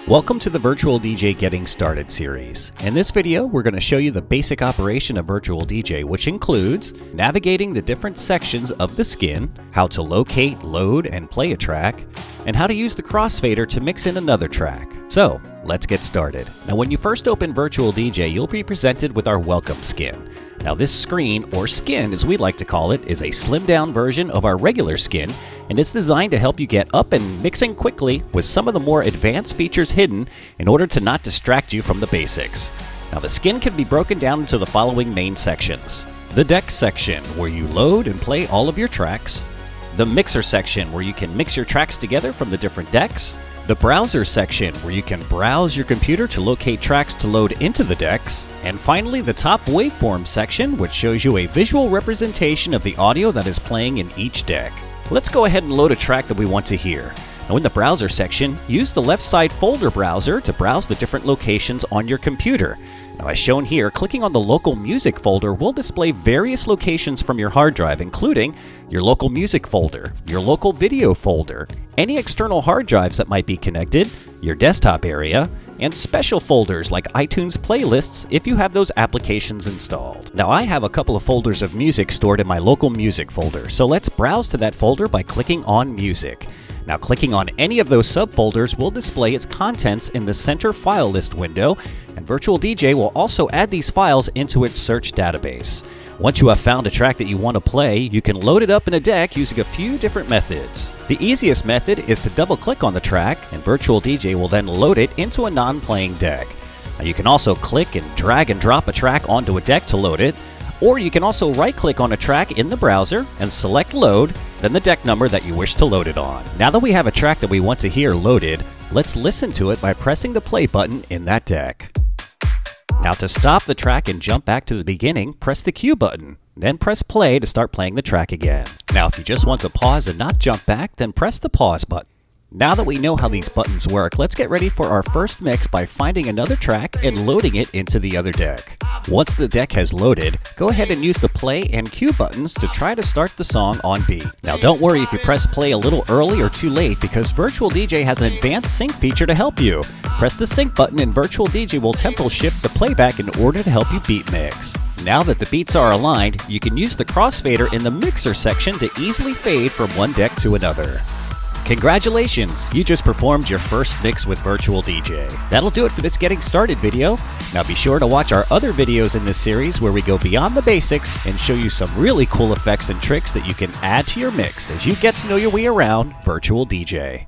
Welcome to the Virtual DJ Getting Started series. In this video, we're going to show you the basic operation of Virtual DJ, which includes navigating the different sections of the skin, how to locate, load, and play a track, and how to use the crossfader to mix in another track. So, let's get started. Now, when you first open Virtual DJ, you'll be presented with our welcome skin. Now, this screen, or skin as we like to call it, is a slimmed down version of our regular skin, and it's designed to help you get up and mixing quickly with some of the more advanced features hidden in order to not distract you from the basics. Now, the skin can be broken down into the following main sections. The deck section, where you load and play all of your tracks. The mixer section, where you can mix your tracks together from the different decks. The browser section, where you can browse your computer to locate tracks to load into the decks. And finally, the top waveform section, which shows you a visual representation of the audio that is playing in each deck. Let's go ahead and load a track that we want to hear. Now, in the browser section, use the left side folder browser to browse the different locations on your computer. Now, as shown here, clicking on the local music folder will display various locations from your hard drive, including your local music folder, your local video folder, any external hard drives that might be connected, your desktop area, and special folders like iTunes playlists if you have those applications installed. Now, I have a couple of folders of music stored in my local music folder, so let's browse to that folder by clicking on Music. Now, clicking on any of those subfolders will display its contents in the center file list window, and Virtual DJ will also add these files into its search database. Once you have found a track that you want to play, you can load it up in a deck using a few different methods. The easiest method is to double-click on the track, and Virtual DJ will then load it into a non-playing deck. Now, you can also click and drag and drop a track onto a deck to load it, or you can also right-click on a track in the browser and select Load, then the deck number that you wish to load it on. Now that we have a track that we want to hear loaded, let's listen to it by pressing the play button in that deck. Now, to stop the track and jump back to the beginning, press the Q button, then press play to start playing the track again. Now, if you just want to pause and not jump back, then press the pause button. Now that we know how these buttons work, let's get ready for our first mix by finding another track and loading it into the other deck. Once the deck has loaded, go ahead and use the play and Q buttons to try to start the song on beat. Now, don't worry if you press play a little early or too late, because Virtual DJ has an advanced sync feature to help you. Press the sync button and Virtual DJ will tempo shift the playback in order to help you beat mix. Now that the beats are aligned, you can use the crossfader in the mixer section to easily fade from one deck to another. Congratulations! You just performed your first mix with Virtual DJ. That'll do it for this Getting Started video. Now be sure to watch our other videos in this series where we go beyond the basics and show you some really cool effects and tricks that you can add to your mix as you get to know your way around Virtual DJ.